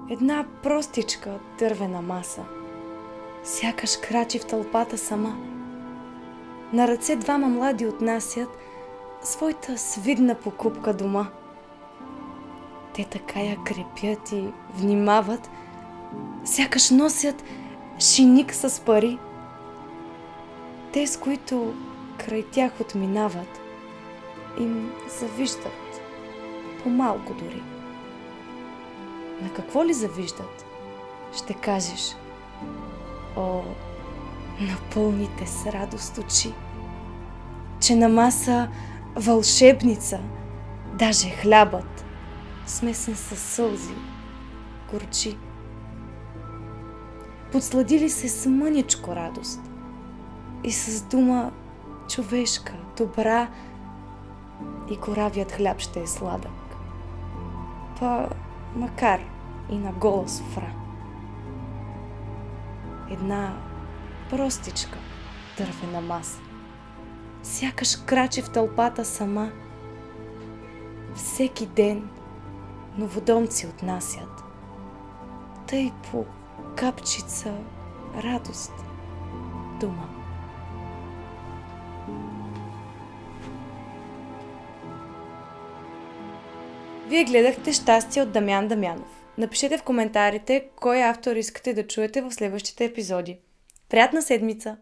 Една простичка дървена маса. Сякаш крачи в тълпата сама. На ръце двама млади отнасят своята свидна покупка дома. Те така я крепят и внимават, сякаш носят шиник с пари. Те, с които край тях отминават, им завиждат по-малко дори. На какво ли завиждат? Ще кажеш: о, напълните с радост очи, че на маса вълшебница, даже хлябът, смесен със сълзи, горчи. Подсладили се с мъничко радост и с дума човешка, добра, и коравият хляб ще е сладък, макар и на гола софра. Една простичка дървена маса сякаш крачи в тълпата сама. Всеки ден новодомци отнасят, тъй по капчица радост дома. Вие гледахте "Щастие" от Дамян Дамянов. Напишете в коментарите кой автор искате да чуете в следващите епизоди. Приятна седмица!